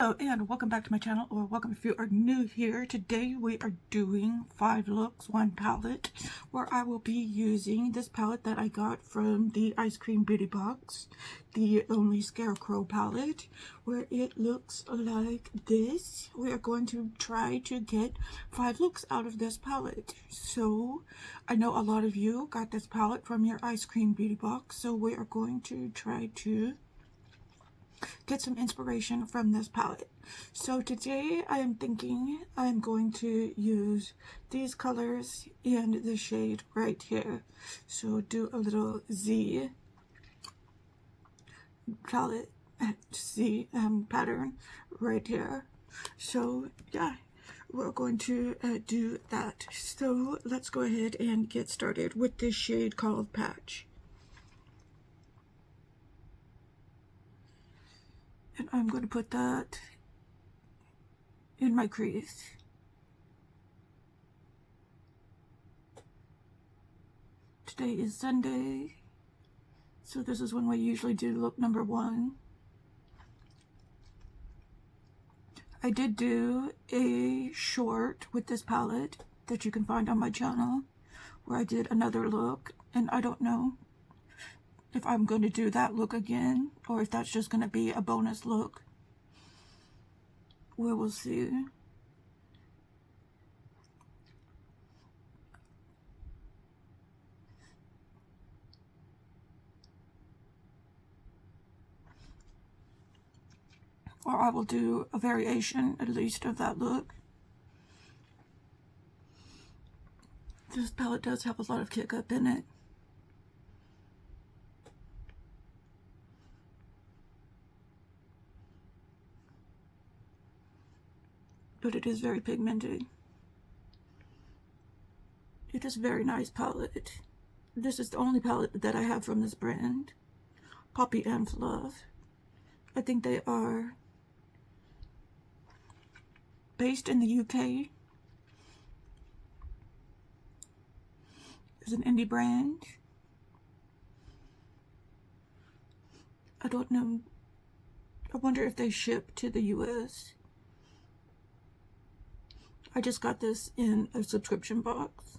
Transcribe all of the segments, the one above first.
Oh, and welcome back to my channel, or welcome if you are new here. Today we are doing 5 looks, 1 palette, where I will be using this palette that I got from the Ice Cream Beauty Box, the only Scarecrow palette, where it looks like this. We are going to try to get 5 looks out of this palette. So, I know a lot of you got this palette from your Ice Cream Beauty Box, so we are going to try to get some inspiration from this palette. So today I am thinking I'm going to use these colors and the shade right here. So do a little Z palette, Z pattern right here. So yeah, we're going to do that. So let's go ahead and get started with this shade called Patch. And I'm going to put that in my crease. Today is Sunday, so this is when we usually do look number 1. I did do a short with this palette that you can find on my channel where I did another look, and I don't know if I'm going to do that look again or if that's just going to be a bonus look. We will see. Or I will do a variation at least of that look. This palette does have a lot of kick up in it. But it is very pigmented. It is a very nice palette. This is the only palette that I have from this brand, Poppy and Fluff. I think they are based in the UK. It's an indie brand. I don't know. I wonder if they ship to the US. I just got this in a subscription box.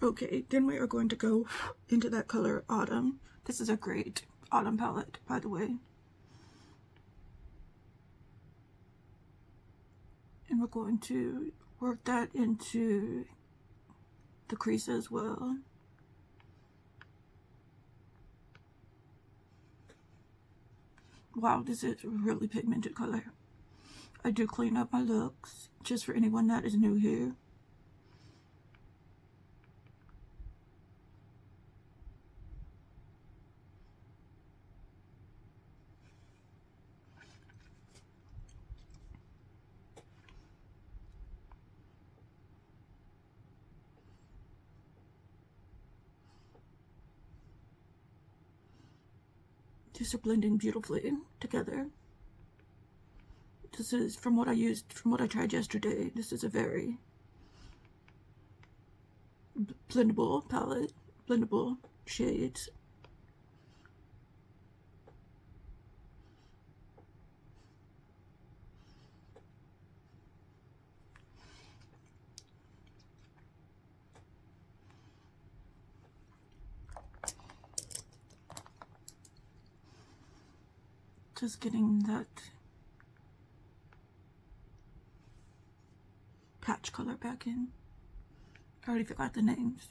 Okay, then we are going to go into that color Autumn. This is a great autumn palette, by the way. And we're going to work that into the crease as well. Wow, this is a really pigmented color. I do clean up my looks, just for anyone that is new here. These are blending beautifully together. This is from what I tried yesterday. This is a very blendable palette, blendable shades. Just getting that patch color back in. I already forgot the names.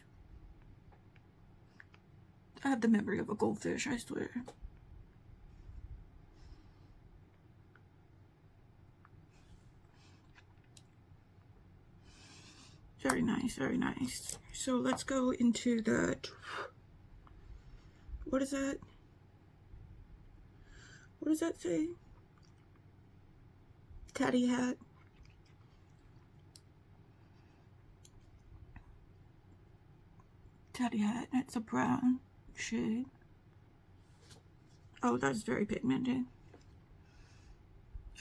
I have the memory of a goldfish, I swear. Very nice, very nice. So let's go into that. What is that? What does that say? Tatty hat. Tatty hat. It's a brown shade. Oh, that's very pigmented.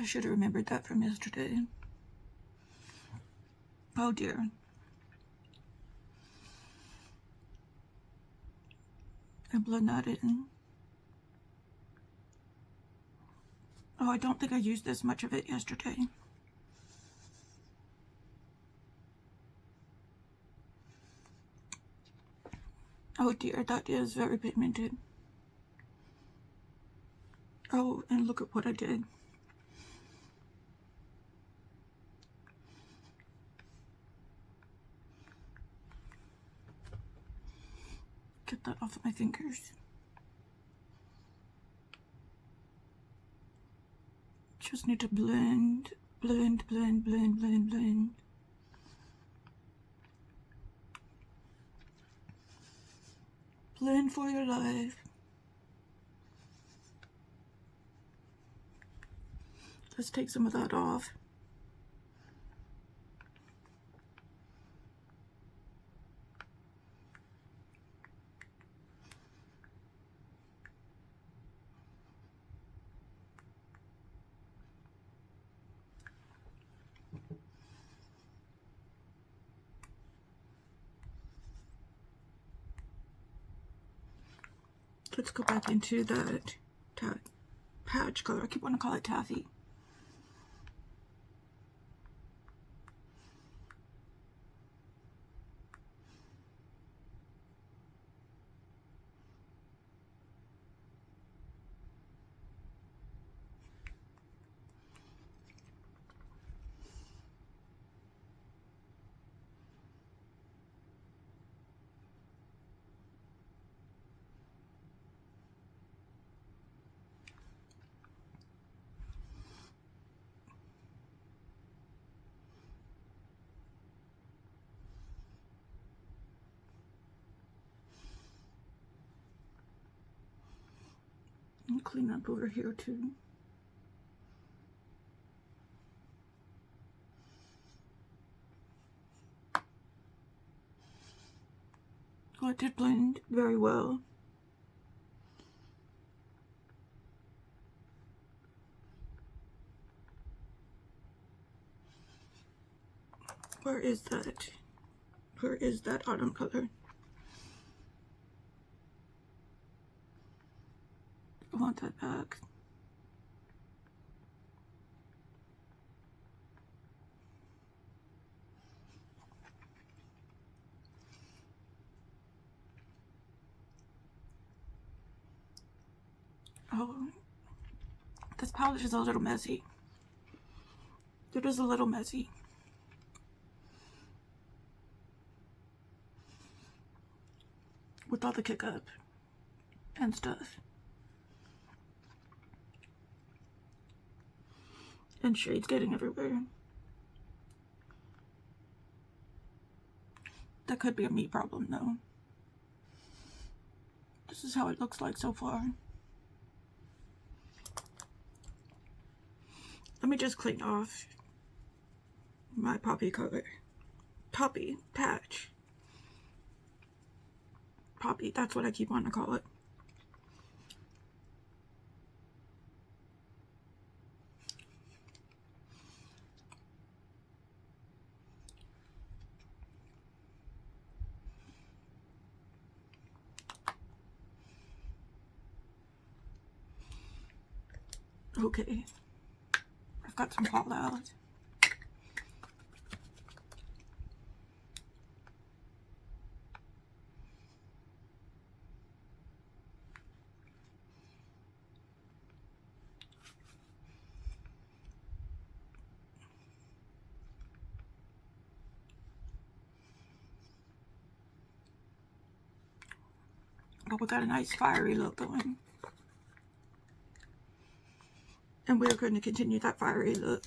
I should have remembered that from yesterday. Oh dear. And blend that in. Oh, I don't think I used this much of it yesterday. Oh dear, that is very pigmented. Oh, and look at what I did. Get that off of my fingers. Just need to blend, blend, blend, blend, blend, blend. Blend for your life. Let's take some of that off. Let's go back into that patch color. I keep wanting to call it taffy. And clean up over here too. Oh, it did blend very well. Where is that? Where is that autumn color? I want that back. Oh, this palette is a little messy. It is a little messy. With all the kick up and stuff. And shades getting everywhere. That could be a me problem though. This is how it looks like so far. Let me just clean off my poppy color. Poppy patch. Poppy, that's what I keep wanting to call it. Okay, I've got some fallout. But we got a nice fiery look going. And we're going to continue that fiery look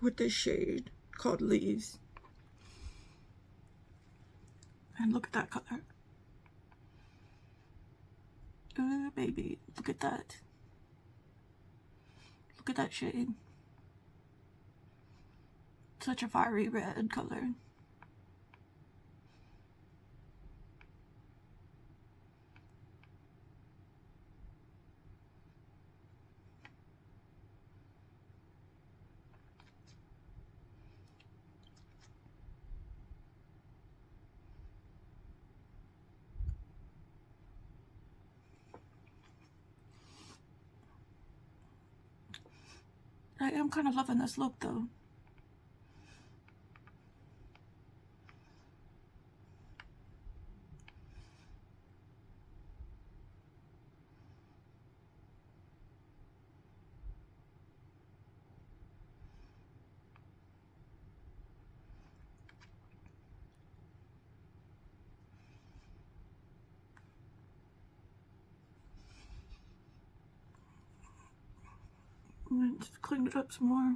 with this shade called Leaves. And look at that color. Oh, baby, look at that. Look at that shade. Such a fiery red color. I am kind of loving this look though. Just clean it up some more.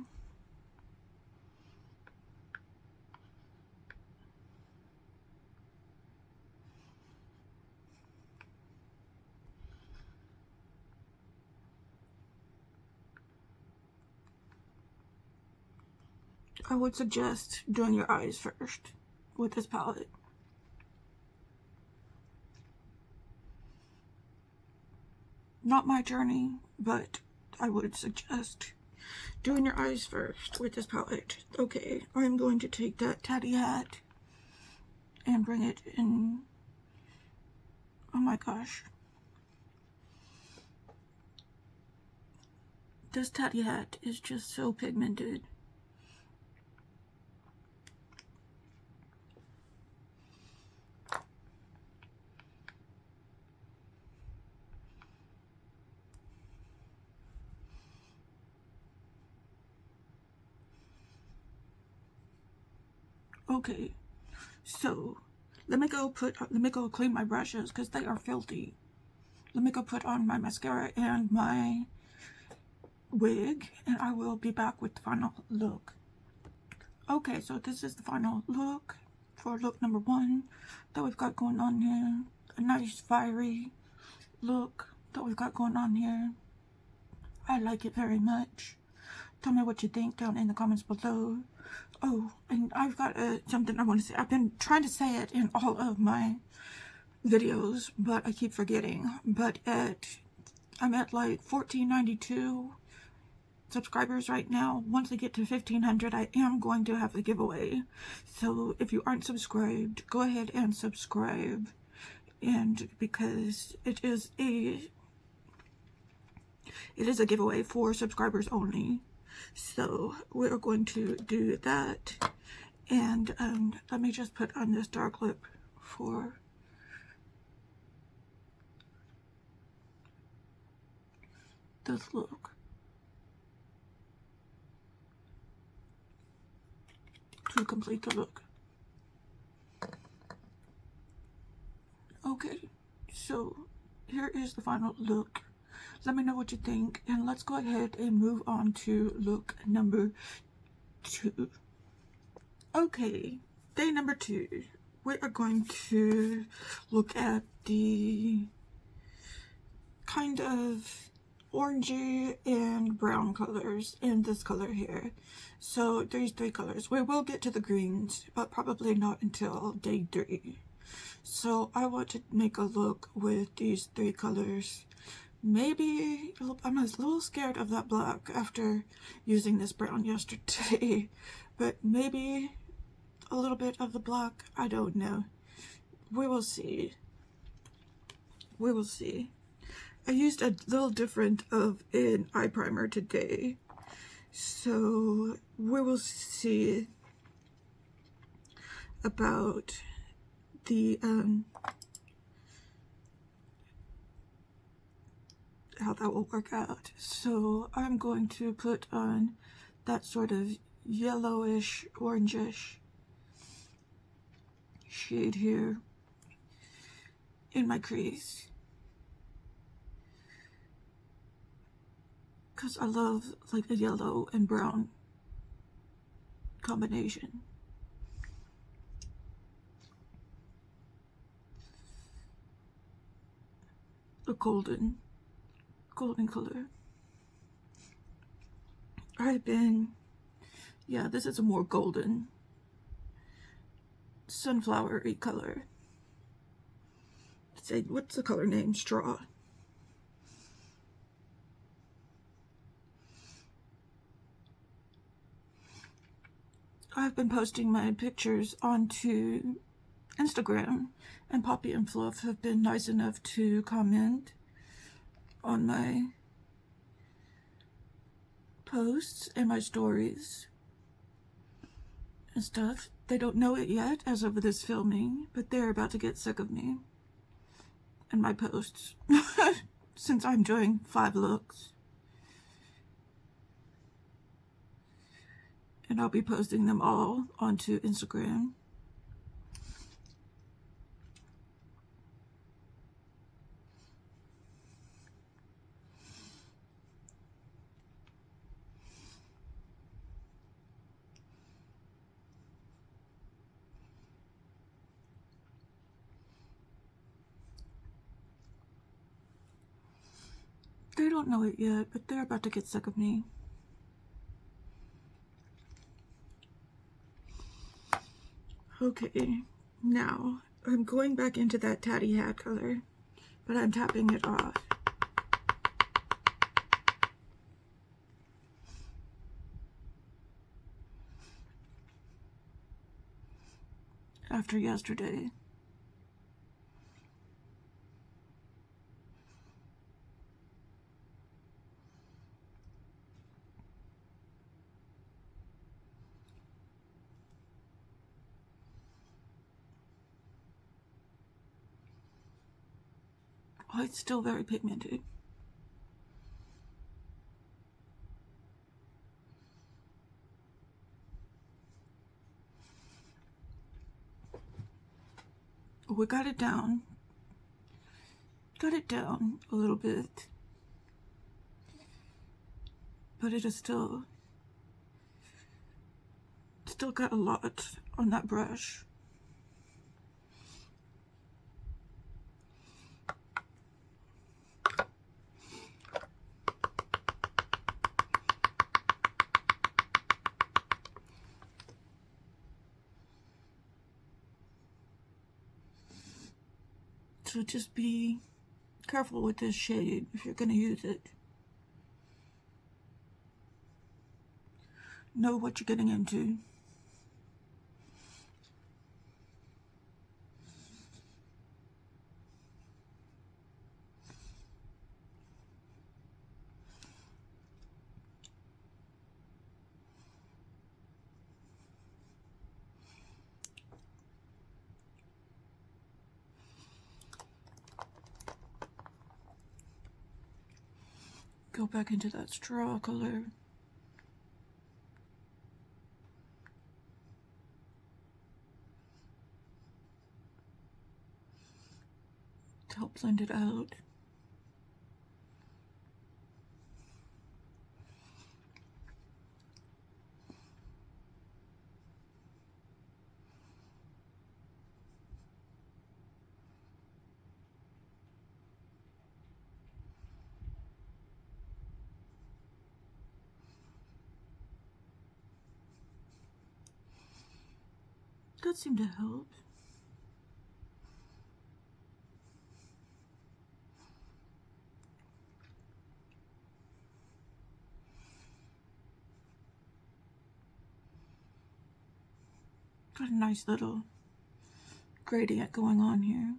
I would suggest doing your eyes first with this palette. Not my journey, but I would suggest doing your eyes first with this palette. Okay, I'm going to take that tatty hat and bring it in. Oh my gosh. This tatty hat is just so pigmented. Okay, so let me go clean my brushes because they are filthy. Let me go put on my mascara and my wig, and I will be back with the final look. Okay, so this is the final look for look number 1 that we've got going on here. A nice fiery look that we've got going on here. I like it very much. Tell me what you think down in the comments below. Oh, and I've got something I want to say. I've been trying to say it in all of my videos, but I keep forgetting. But I'm at like 1492 subscribers right now. Once I get to 1500, I am going to have a giveaway. So if you aren't subscribed, go ahead and subscribe. And because it is a giveaway for subscribers only. So we're going to do that. And let me just put on this dark lip for this look. To complete the look. Okay, so here is the final look. Let me know what you think, and let's go ahead and move on to look number 2. Okay, day number 2. We are going to look at the kind of orangey and brown colors in this color here. So there's 3 colors. We will get to the greens, but probably not until day 3. So I want to make a look with these 3 colors. Maybe I'm a little scared of that black after using this brown yesterday, but maybe a little bit of the black. I don't know. We will see. We will see. I used a little different of an eye primer today, so we will see about the how that will work out. So I'm going to put on that sort of yellowish, orangish shade here in my crease, because I love like the yellow and brown combination. A golden color. Yeah, this is a more golden, sunflowery color. Say, what's the color name? Straw. I've been posting my pictures onto Instagram, and Poppy and Fluff have been nice enough to comment on my posts and my stories and stuff. They don't know it yet as of this filming, but they're about to get sick of me and my posts since I'm doing 5 looks. And I'll be posting them all onto Instagram. They don't know it yet, but they're about to get sick of me. Okay, now I'm going back into that tatty hat color, but I'm tapping it off. After yesterday. Oh, it's still very pigmented. We got it down. Got it down a little bit. But it is still got a lot on that brush. So just be careful with this shade if you're going to use it. Know what you're getting into. Go back into that straw color. To help blend it out. That seemed to help. Got a nice little gradient going on here.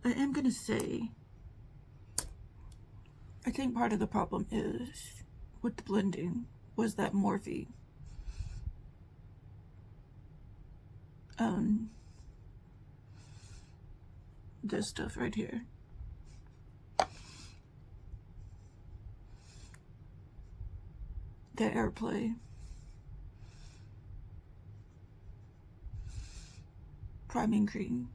I am going to say, I think part of the problem is with the blending was that Morphe. This stuff right here. The Airplay. Priming cream.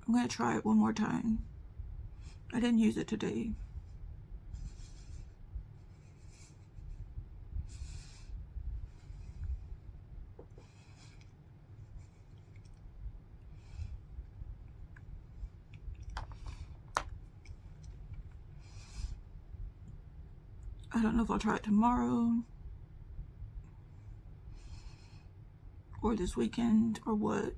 I'm going to try it one more time. I didn't use it today. I don't know if I'll try it tomorrow or this weekend or what.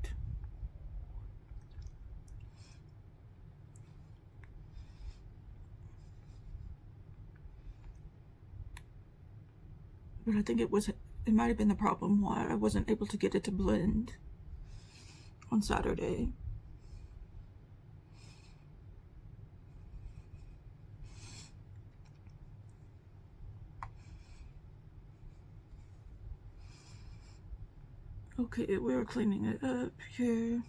But I think it might have been the problem why I wasn't able to get it to blend on Saturday. Okay, we're cleaning it up here.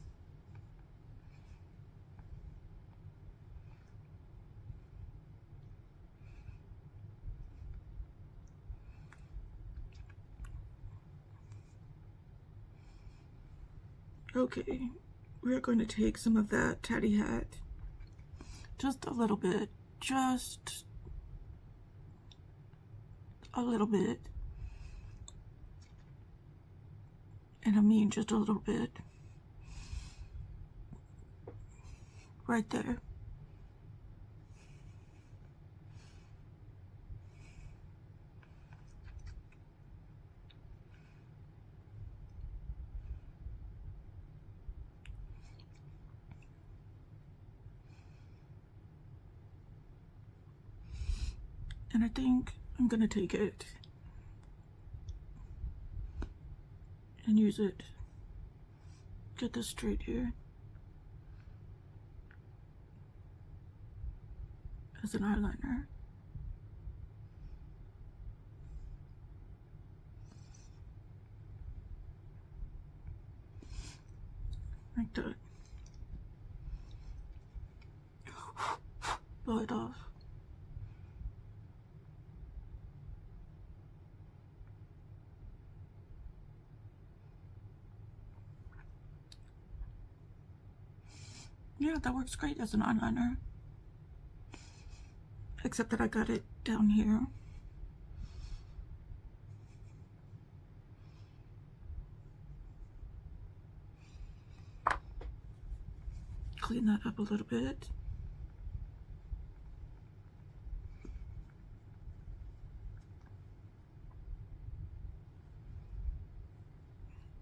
Okay, we're going to take some of that tatty hat, just a little bit, just a little bit, and I mean just a little bit, right there. And I think I'm gonna take it and use it, get this straight here, as an eyeliner. Like that. Blow it off. Yeah, that works great as an eyeliner. Except that I got it down here. Clean that up a little bit.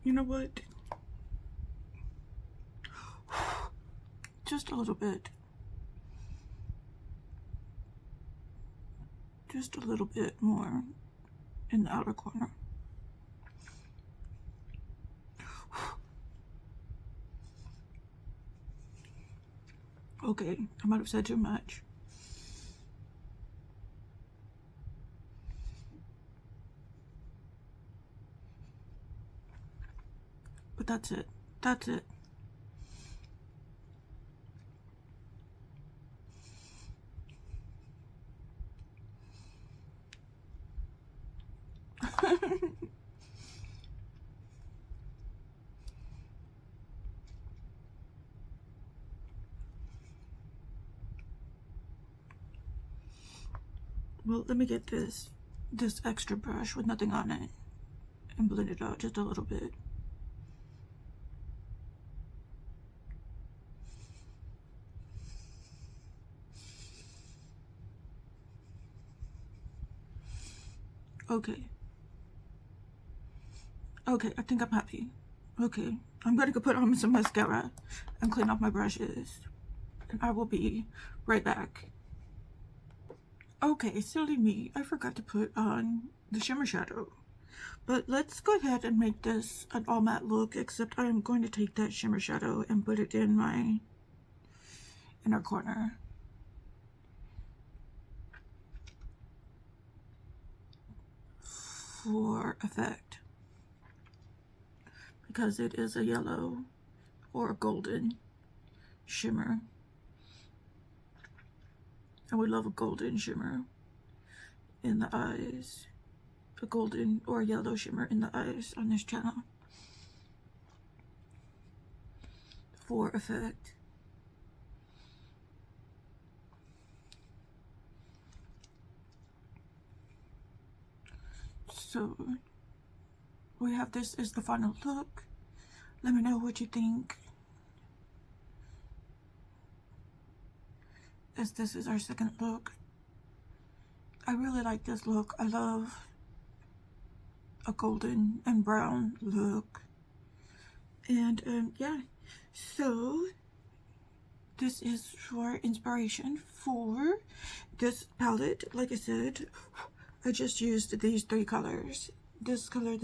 You know what? Just a little bit. Just a little bit more in the outer corner. Okay, I might have said too much. But that's it. That's it. Well, let me get this extra brush with nothing on it and blend it out just a little bit. Okay. Okay, I think I'm happy. Okay, I'm gonna go put on some mascara and clean off my brushes. And I will be right back. Okay, silly me. I forgot to put on the shimmer shadow. But let's go ahead and make this an all matte look, except I am going to take that shimmer shadow and put it in my inner corner. For effect. Because it is a yellow or a golden shimmer. And we love a golden shimmer in the eyes. A golden or yellow shimmer in the eyes on this channel. For effect. So we have this as the final look. Let me know what you think, as this is our second look. I really like this look. I love a golden and brown look. And yeah, so this is for inspiration for this palette. Like I said, I just used these three colors. This color,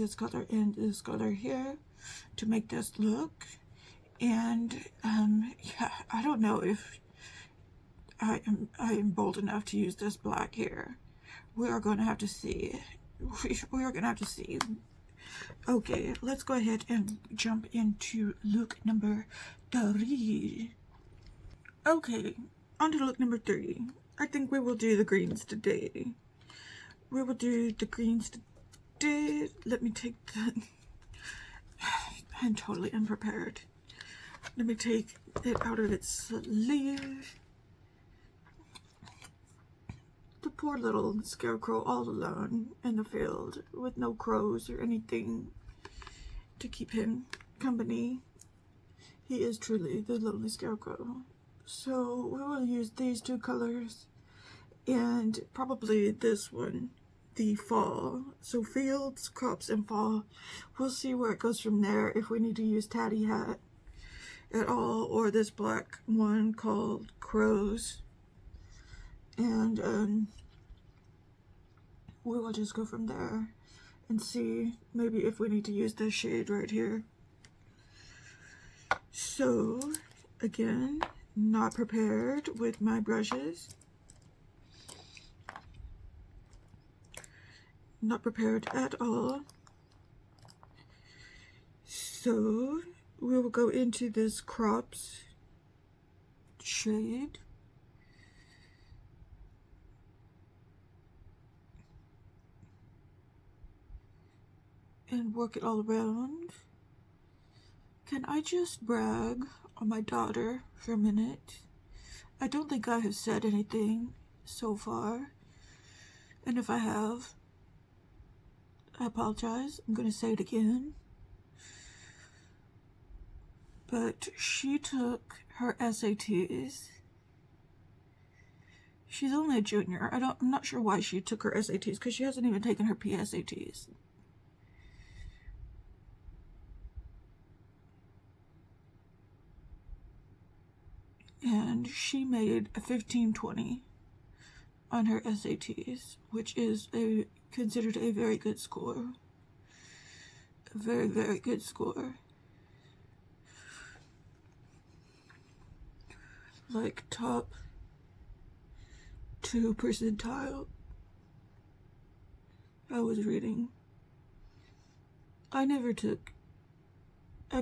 and this color here to make this look. And yeah, I don't know if I am bold enough to use this black here. We are going to have to see. We are going to have to see. Okay, let's go ahead and jump into look number 3. Okay, on to look number 3. I think we will do the greens today. We will do the greens today. Let me take the... I'm totally unprepared. Let me take it out of its sleeve. The poor little Scarecrow all alone in the field with no crows or anything to keep him company. He is truly the lonely Scarecrow. So we will use these two colors and probably this one, the fall. So fields, crops, and fall. We'll see where it goes from there, if we need to use Tatty Hat at all, or this black one called Crows. And we will just go from there and see maybe if we need to use this shade right here. So again, not prepared with my brushes. Not prepared at all. So we will go into this crops shade. And work it all around. Can I just brag on my daughter for a minute? I don't think I have said anything so far. And if I have, I apologize. I'm going to say it again. But she took her SATs. She's only a junior. I'm not sure why she took her SATs, because she hasn't even taken her PSATs. And she made a 1520 on her SATs, which is considered a very good score. A very, very good score. Like top 2 percentile. I was reading. I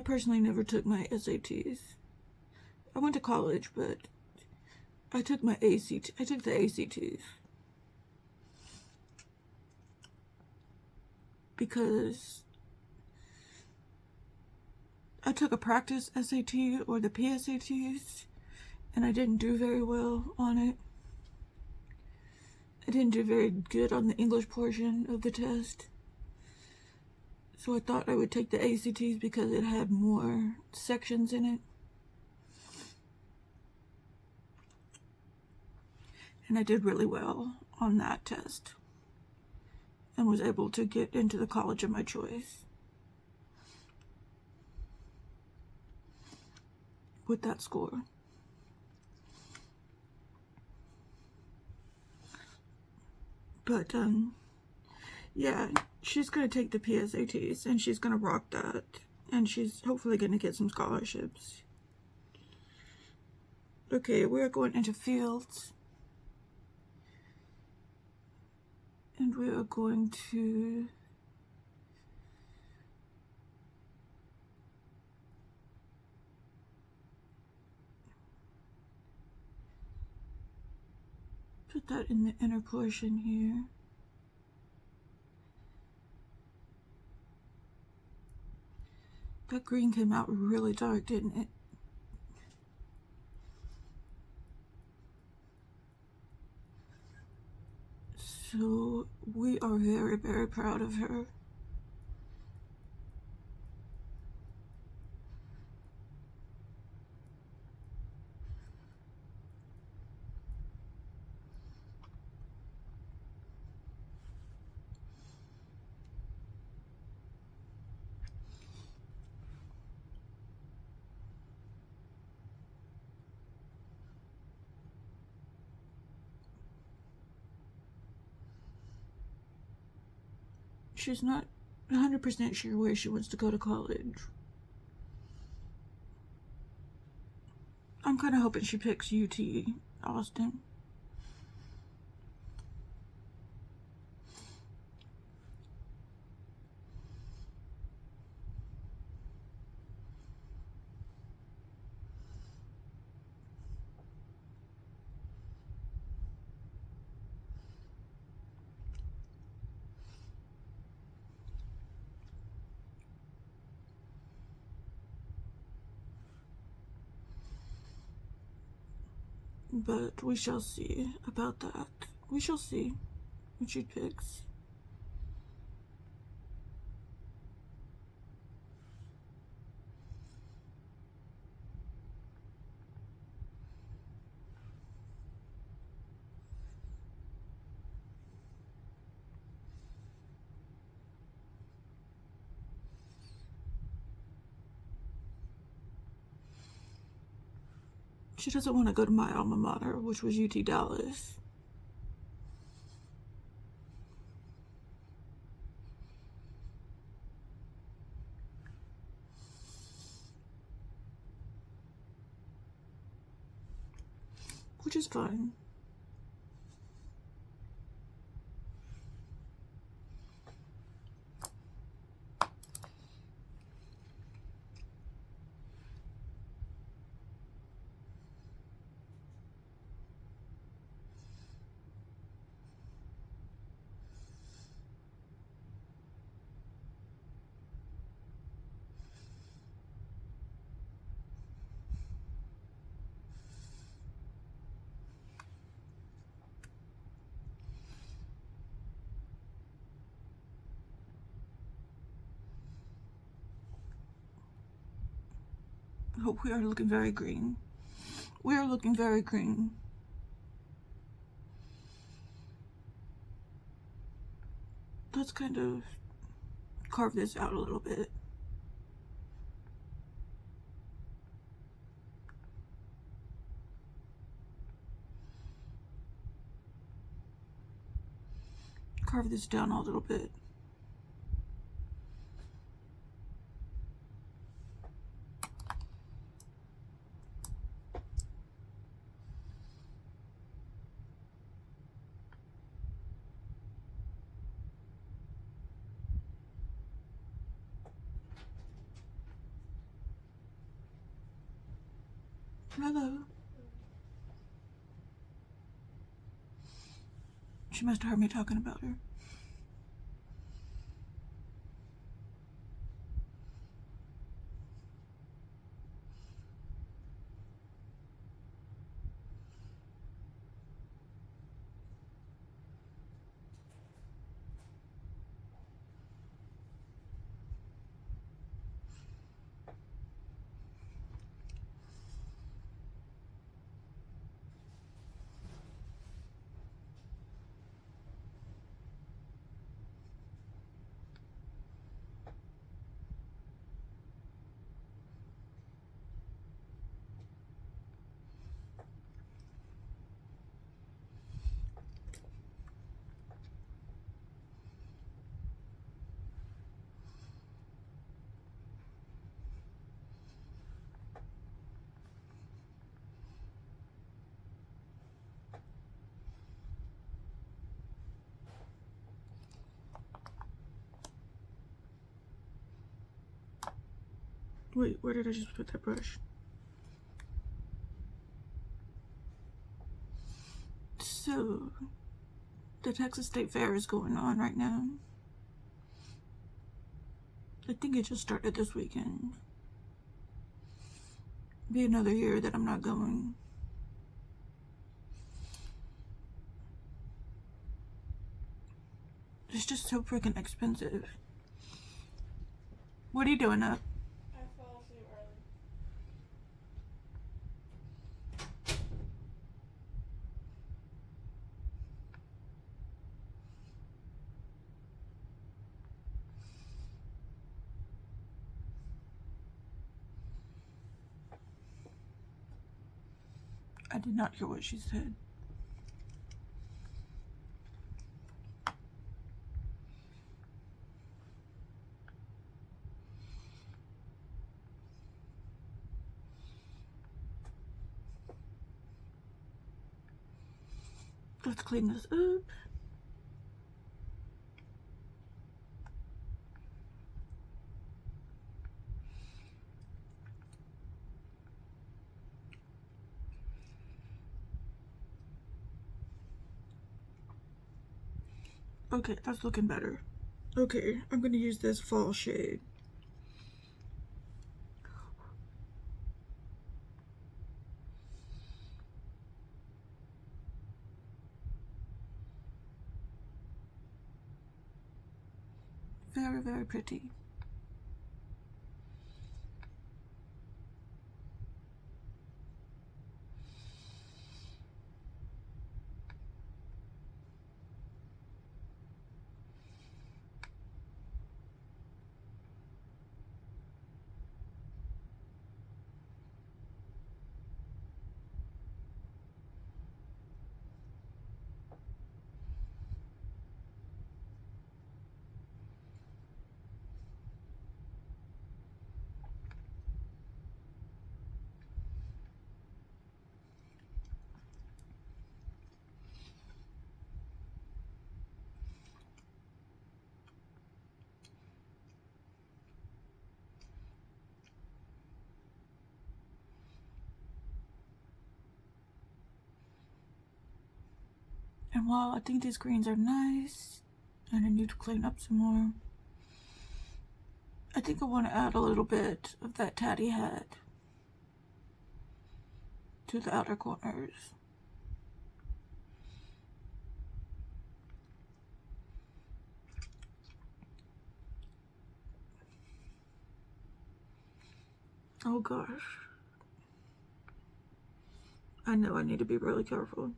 personally never took my SATs. I went to college, but I took the ACTs. Because I took a practice SAT or the PSATs, and I didn't do very well on it. I didn't do very good on the English portion of the test. So I thought I would take the ACTs because it had more sections in it. And I did really well on that test and was able to get into the college of my choice with that score. But yeah, she's going to take the PSATs and she's going to rock that, and she's hopefully going to get some scholarships. Okay, we're going into fields. And we are going to put that in the inner portion here. That green came out really dark, didn't it? So we are very, very proud of her. she's not 100% sure where she wants to go to college. I'm kind of hoping she picks UT Austin. But we shall see about that. We shall see what she picks. She doesn't want to go to my alma mater, which was UT Dallas. Which is fine. Oh, we are looking very green. We are looking very green. Let's kind of carve this out a little bit. Carve this down a little bit. Hello. She must have heard me talking about her. Wait, where did I just put that brush? So, the Texas State Fair is going on right now. I think it just started this weekend. Be another year that I'm not going. It's just so freaking expensive. What are you doing up? I fell asleep early. I did not hear what she said. Let's clean this up. Okay, that's looking better. Okay, I'm gonna use this fall shade. Very, very pretty. And while I think these greens are nice, and I need to clean up some more, I think I want to add a little bit of that tatty hat to the outer corners. Oh gosh. I know I need to be really careful.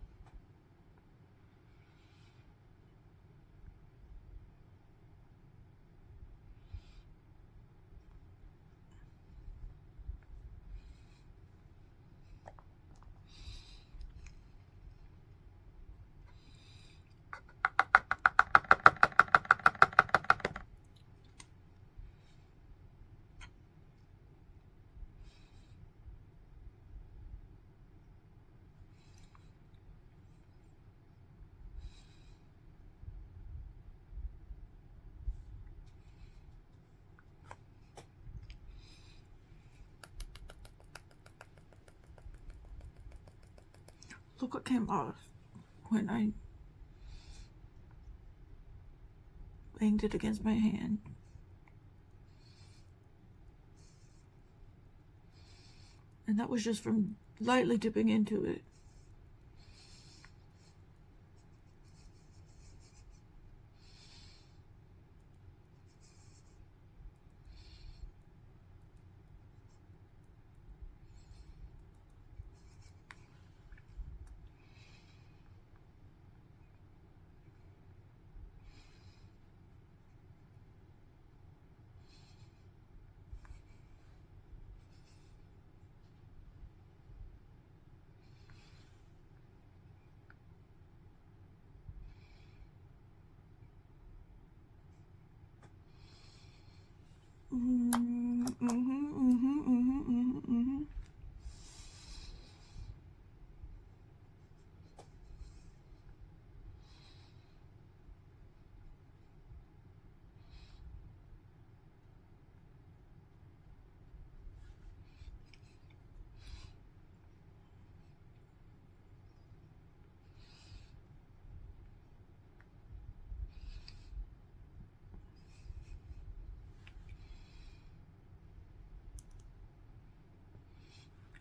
Look what came off when I banged it against my hand. And that was just from lightly dipping into it.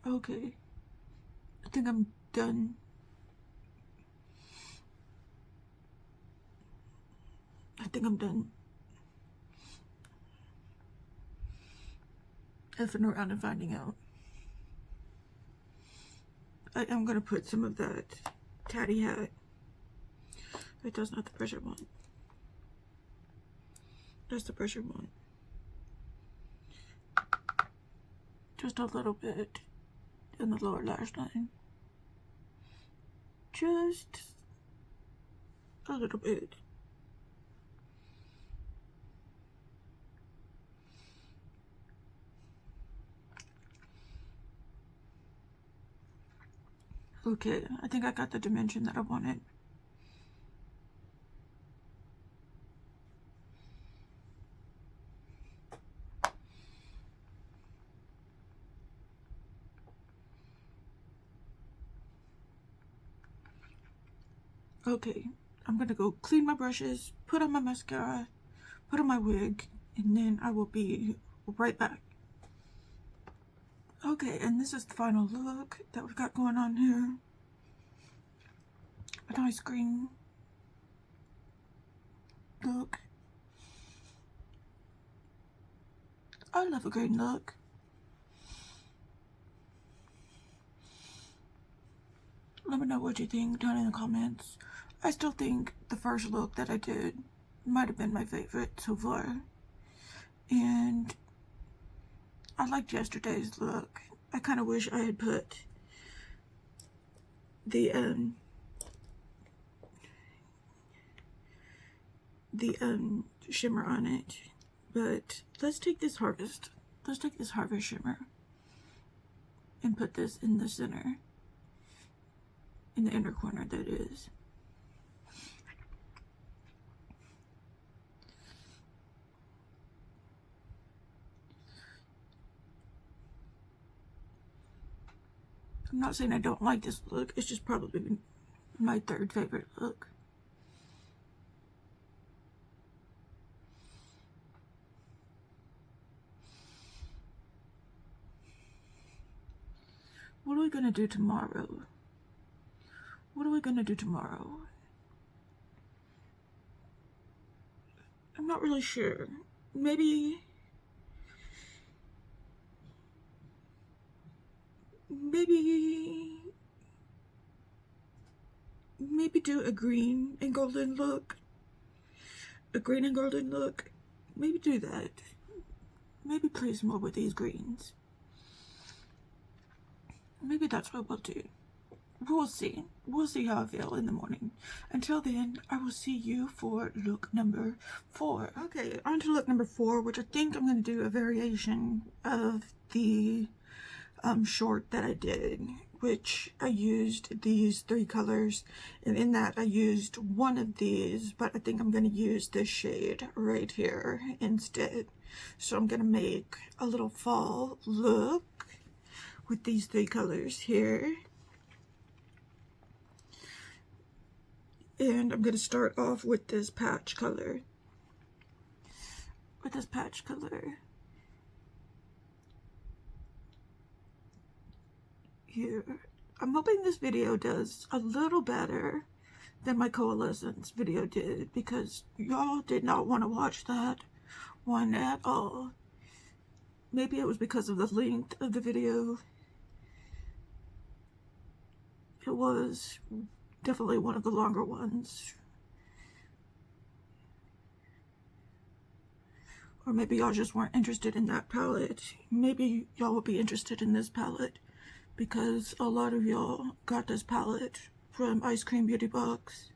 Okay, I think I'm done. I think I'm done effing around and finding out. I'm gonna put some of that tatty hat. Wait, that's not the pressure one. That's the pressure one. Just a little bit in the lower lash line. Just a little bit. Okay, I think I got the dimension that I wanted. Okay, I'm gonna go clean my brushes, put on my mascara, put on my wig, and then I will be right back. Okay, and this is the final look that we've got going on here. A nice green look. I love a green look. Let me know what you think down in the comments. I still think the first look that I did might have been my favorite so far. And I liked yesterday's look. I kind of wish I had put the shimmer on it. But let's take this harvest shimmer and put this in the center. In the inner corner, that is. I'm not saying I don't like this look, it's just probably my third favorite look. What are we gonna do tomorrow? What are we gonna do tomorrow? I'm not really sure. Maybe do a green and golden look. A green and golden look. Maybe do that. Maybe play some more with these greens. Maybe that's what we'll do. We'll see. We'll see how I feel in the morning. Until then, I will see you for look number 4. Okay, on to look number 4, which I think I'm going to do a variation of the short that I did, which I used these 3 colors, and in that I used one of these, but I think I'm going to use this shade right here instead. So I'm going to make a little fall look with these 3 colors here. And I'm going to start off with this patch color. Here. I'm hoping this video does a little better than my coalescence video did, because y'all did not want to watch that one at all. Maybe it was because of the length of the video. It was definitely one of the longer ones. Or maybe y'all just weren't interested in that palette. Maybe y'all will be interested in this palette, because a lot of y'all got this palette from Ice Cream Beauty Box.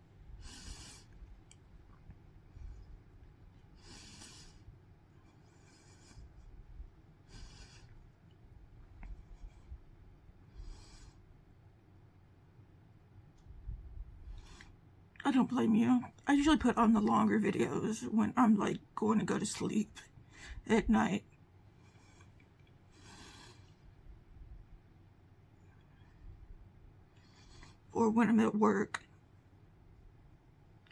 I don't blame you. I usually put on the longer videos when I'm like going to go to sleep at night. Or when I'm at work,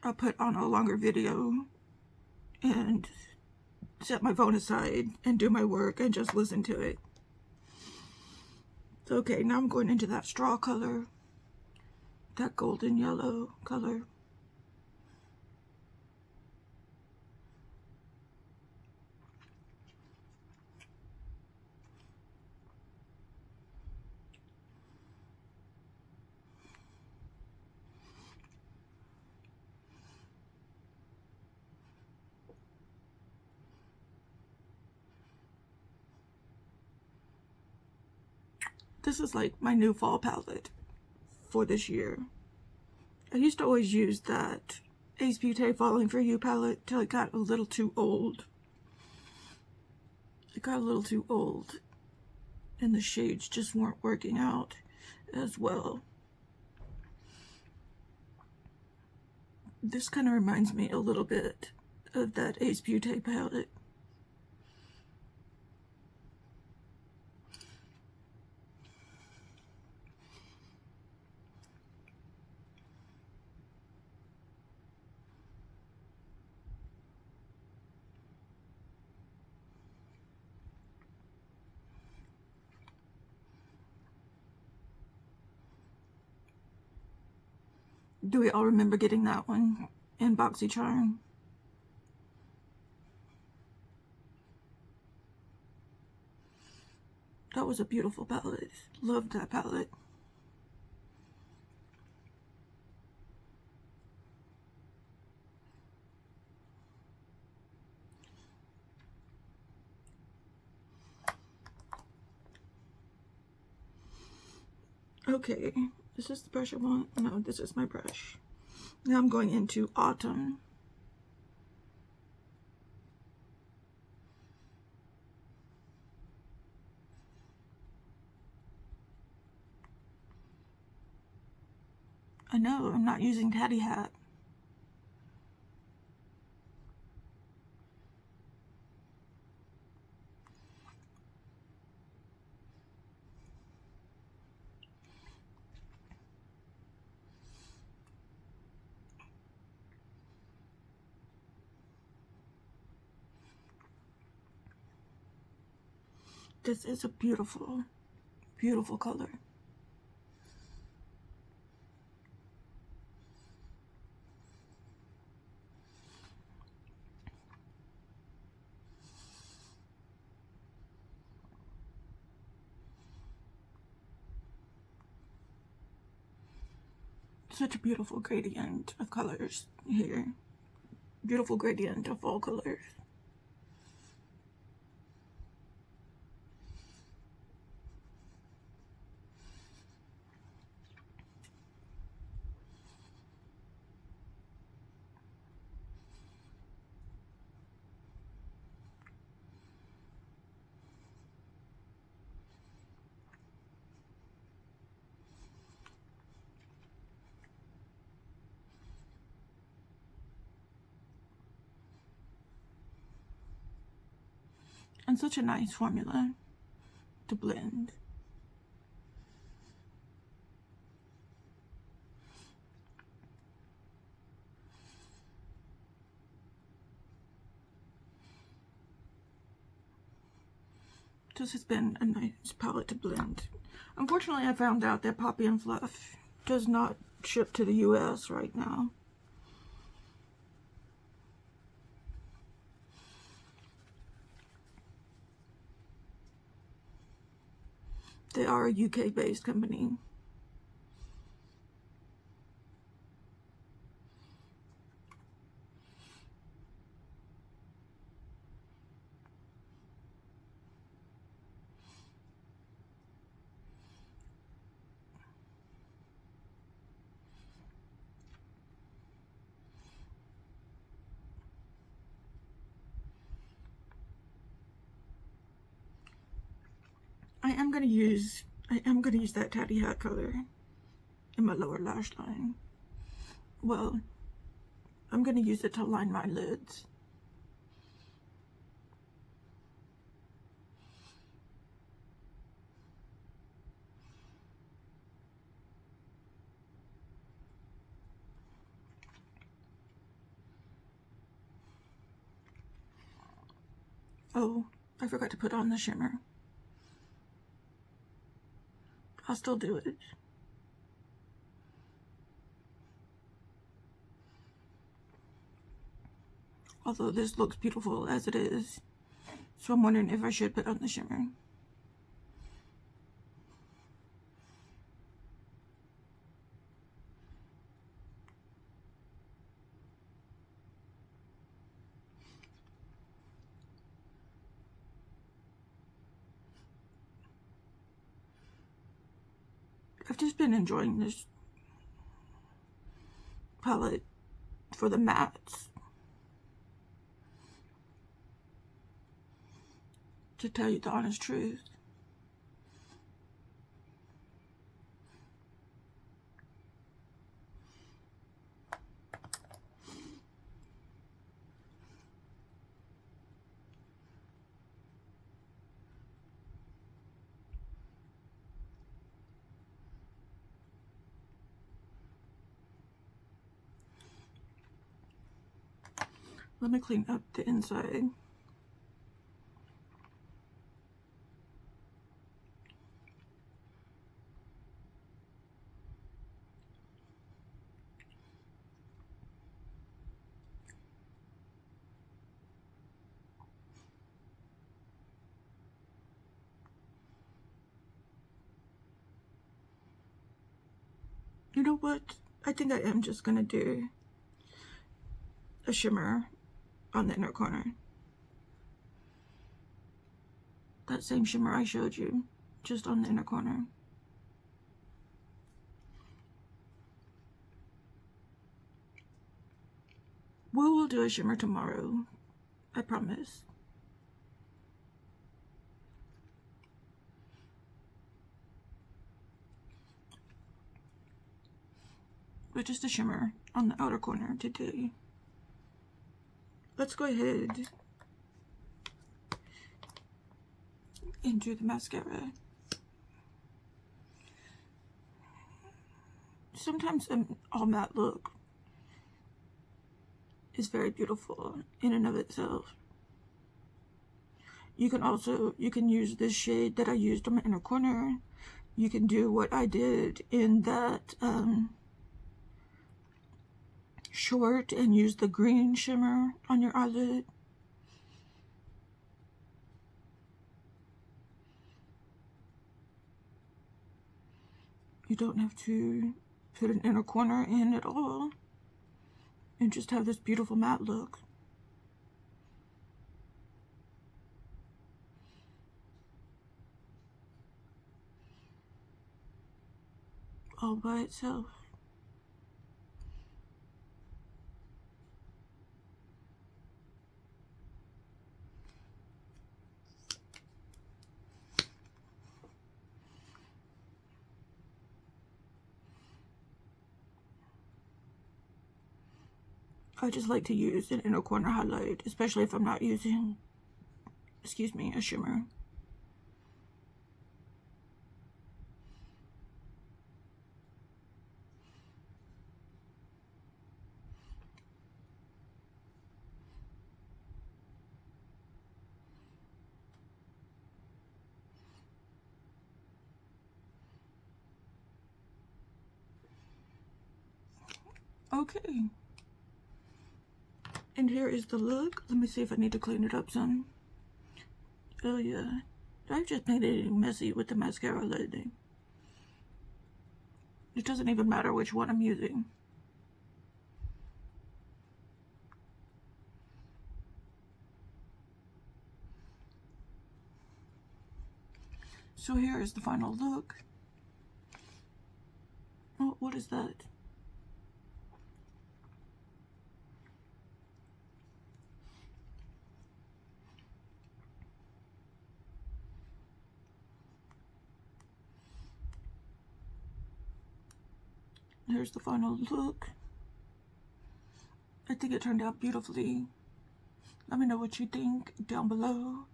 I'll put on a longer video and set my phone aside and do my work and just listen to it. So, okay, now I'm going into that straw color, that golden yellow color. This is like my new fall palette for this year. I used to always use that Ace Beauty Falling For You palette till it got a little too old. And the shades just weren't working out as well. This kind of reminds me a little bit of that Ace Beauty palette. Do we all remember getting that one in BoxyCharm? That was a beautiful palette. Loved that palette. Okay, is this the brush I want? No, this is my brush. Now I'm going into Autumn. I know, I'm not using Tatty Hat. This is a beautiful, beautiful color. Such a beautiful gradient of colors here. Beautiful gradient of all colors. And such a nice formula to blend. This has been a nice palette to blend. Unfortunately, I found out that Poppy and Fluff does not ship to the US right now. They are a UK-based company. I am gonna use that Tatty Hat color in my lower lash line. Well, I'm gonna use it to line my lids. Oh, I forgot to put on the shimmer. I'll still do it. Although this looks beautiful as it is. So I'm wondering if I should put on the shimmer. I've just been enjoying this palette for the mattes. To tell you the honest truth. Let me clean up the inside. You know what? I think I am just gonna do a shimmer on the inner corner. That same shimmer I showed you, just on the inner corner. We will do a shimmer tomorrow, I promise. But just a shimmer on the outer corner today. Let's go ahead and do the mascara. Sometimes an all matte look is very beautiful in and of itself. You can use this shade that I used on my inner corner. You can do what I did in that short and use the green shimmer on your eyelid. You don't have to put an inner corner in at all and just have this beautiful matte look. All by itself. I just like to use an inner corner highlight, especially if I'm not using, excuse me, a shimmer. Okay. And here is the look. Let me see if I need to clean it up some. Oh yeah. I've just made it messy with the mascara lately. It doesn't even matter which one I'm using. So here is the final look. Oh, what is that? Here's the final look. I think it turned out beautifully. Let me know what you think down below.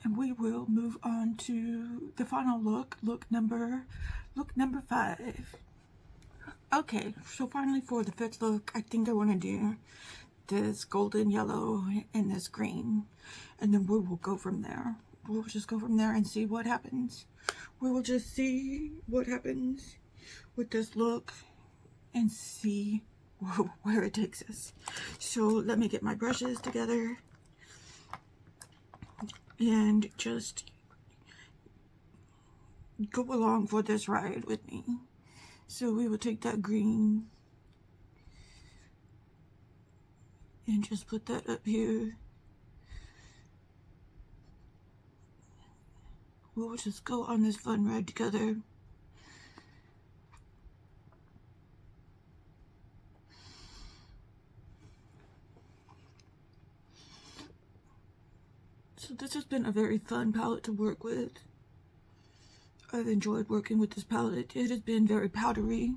And we will move on to the final look, look number 5. Okay, so finally for the 5th look, I think I want to do this golden yellow and this green. And then we will go from there. We'll just go from there and see what happens. We will just see what happens with this look and see where it takes us. So let me get my brushes together and just go along for this ride with me. So we will take that green and just put that up here. We'll just go on this fun ride together. So this has been a very fun palette to work with. I've enjoyed working with this palette. It has been very powdery,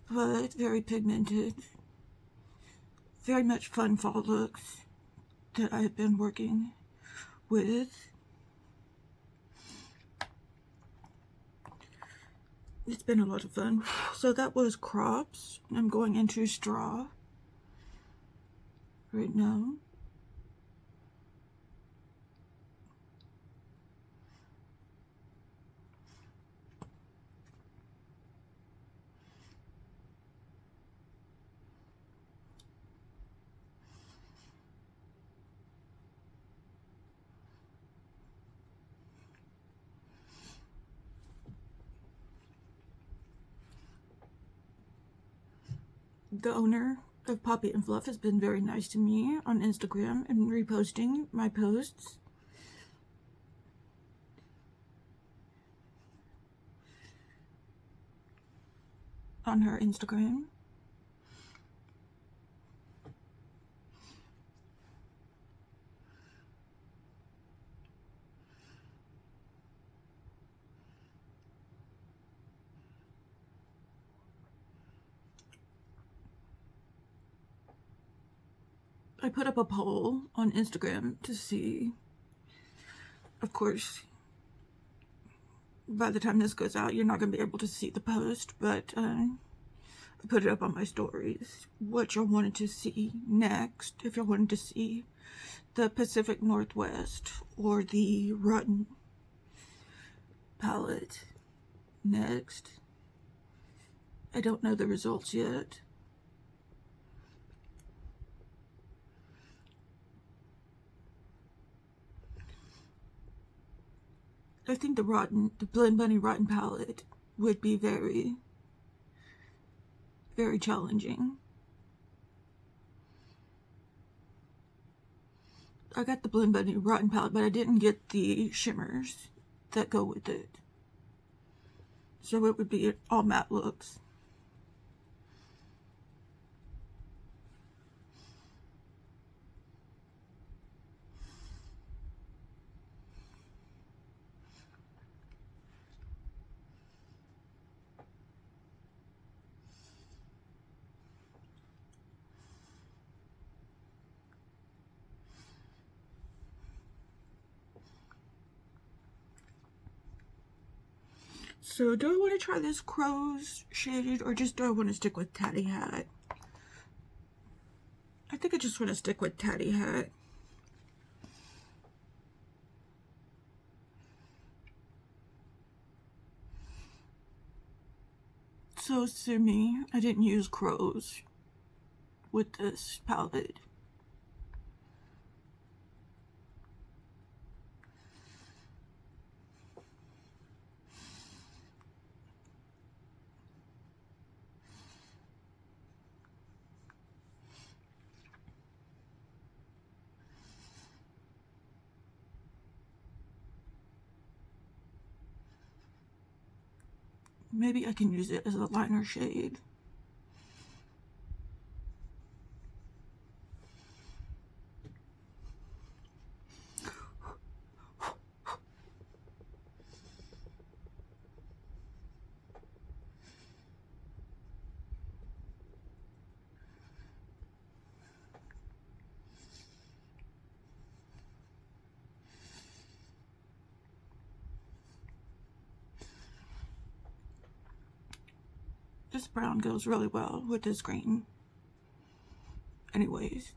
but very pigmented. Very much fun fall looks that I've been working with. It's been a lot of fun. So that was crops. I'm going into straw right now. the owner of Poppy and Fluff has been very nice to me on Instagram and reposting my posts. On her Instagram. I put up a poll on Instagram to see, of course, by the time this goes out, you're not going to be able to see the post, but I put it up on my stories, what y'all wanted to see next, if y'all wanted to see the Pacific Northwest or the Rotten palette next. I don't know the results yet. I think the Blend Bunny Rotten palette would be very, very challenging. I got the Blend Bunny Rotten palette, but I didn't get the shimmers that go with it. So it would be all matte looks. So do I want to try this Crow's shade, or just do I want to stick with Tatty Hat? I think I just want to stick with Tatty Hat. So sue me, I didn't use Crow's with this palette. Maybe I can use it as a liner shade. This brown goes really well with this green. Anyways.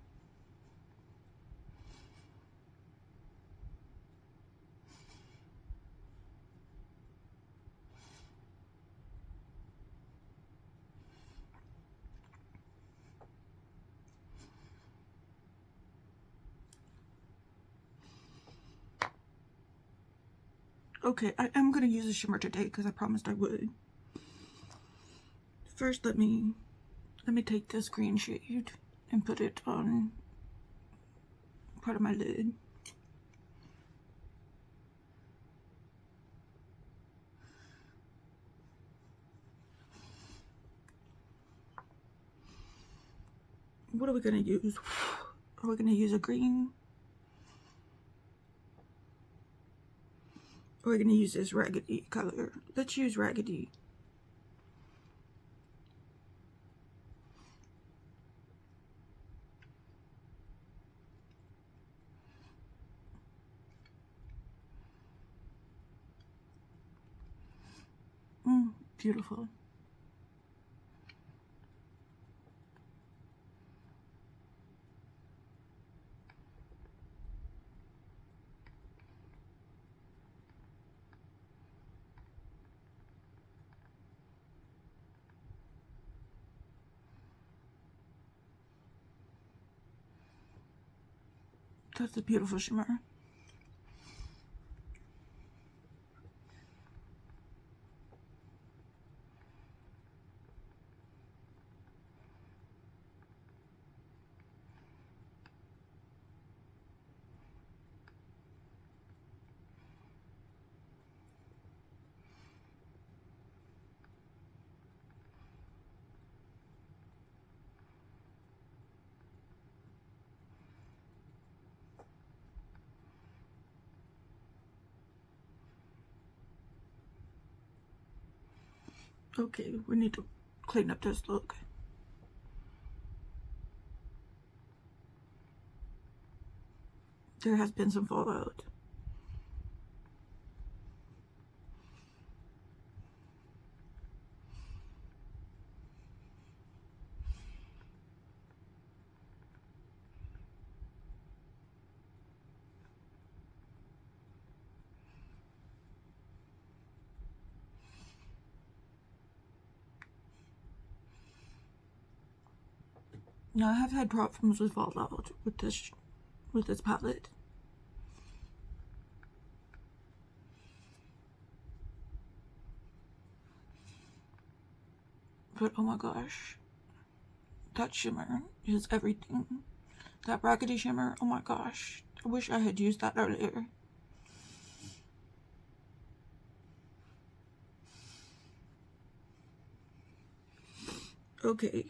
Okay, I am going to use a shimmer today because I promised I would. First, let me take this green shade and put it on part of my lid. What are we going to use? Are we going to use a green? Or are we going to use this raggedy color? Let's use raggedy. Beautiful. That's a beautiful shimmer. Okay, we need to clean up this look. There has been some fallout. Now I have had problems with fallout with this palette. But oh my gosh, that shimmer is everything. That brackety shimmer, oh my gosh. I wish I had used that earlier. Okay,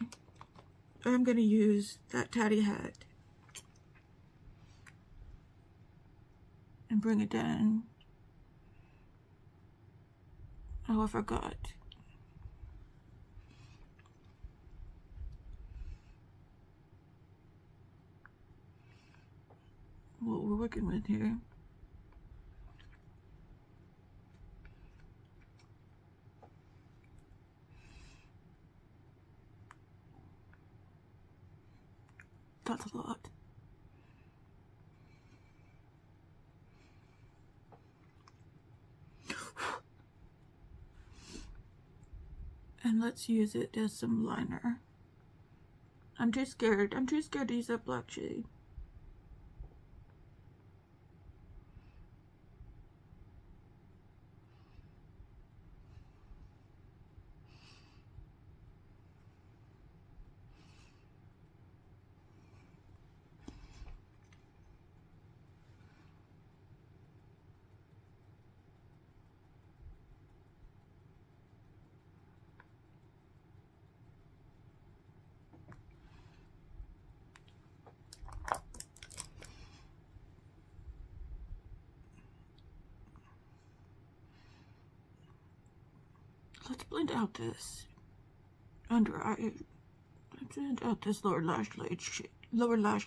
I'm gonna use that tatty hat and bring it down. Oh, I forgot. What we're working with here. That's a lot. And let's use it as some liner. I'm too scared. I'm too scared to use that black shade. Let's blend out this under eye. Let's blend out this lower lash lid shade. Lower lash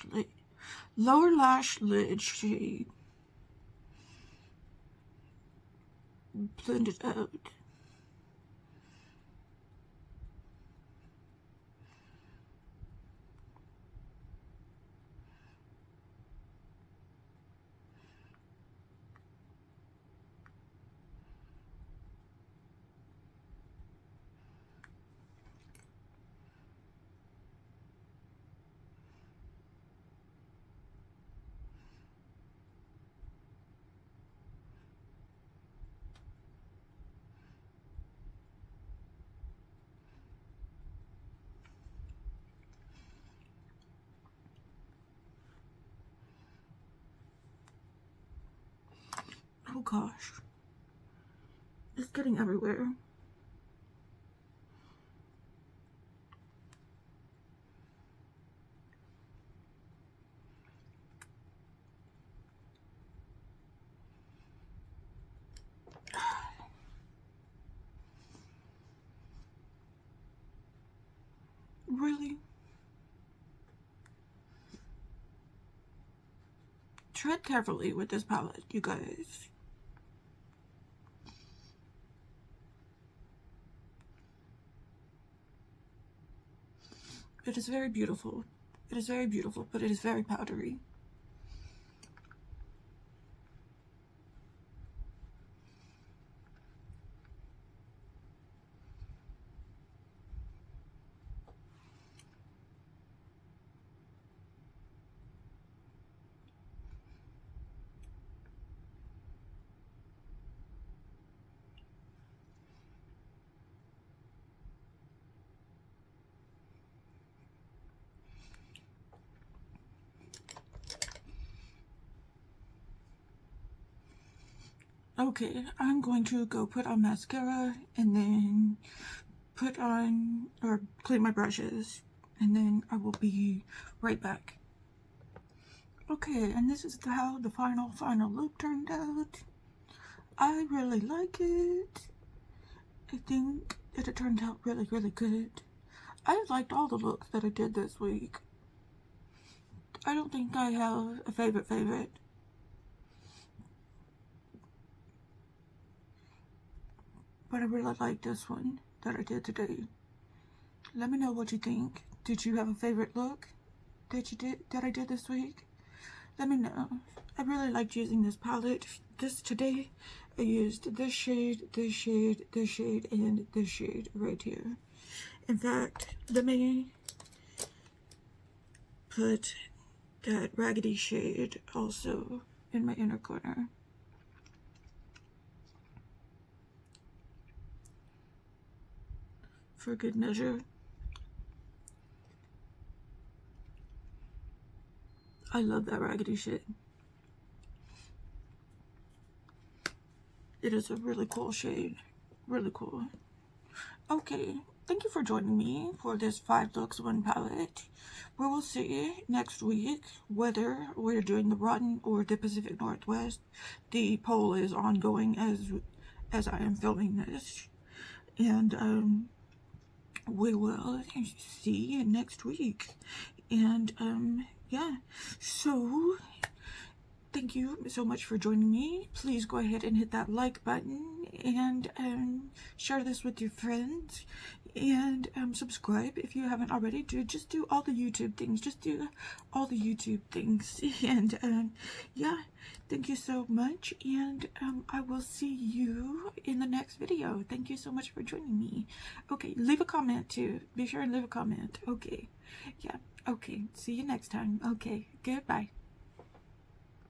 lid shade. Blend it out. Oh gosh. It's getting everywhere. Really? Tread carefully with this palette, you guys. It is very beautiful. It is very beautiful, but it is very powdery. Okay, I'm going to go put on mascara and then put on or clean my brushes, and then I will be right back. Okay, and this is how the final look turned out. I really like it. I think it turned out really, really good. I liked all the looks that I did this week. I don't think I have a favorite. But I really like this one that I did today. Let me know what you think. Did you have a favorite look that I did this week? Let me know. I really liked using this palette. Today I used this shade, this shade, this shade, and this shade right here. In fact, let me put that raggedy shade also in my inner corner. For good measure. I love that raggedy shade. It is a really cool shade. Really cool. Okay, thank you for joining me for this 5 looks, 1 palette. We will see next week whether we're doing the Rotten or the Pacific Northwest. The poll is ongoing as I am filming this. And we will see you next week. And yeah, so thank you so much for joining me. Please go ahead and hit that like button and share this with your friends, and subscribe if you haven't already. Just do all the YouTube things. And yeah, thank you so much, and I will see you in the next video. Thank you so much for joining me. Okay, leave a comment too. Be sure and leave a comment. Okay, yeah, okay, see you next time. Okay, goodbye.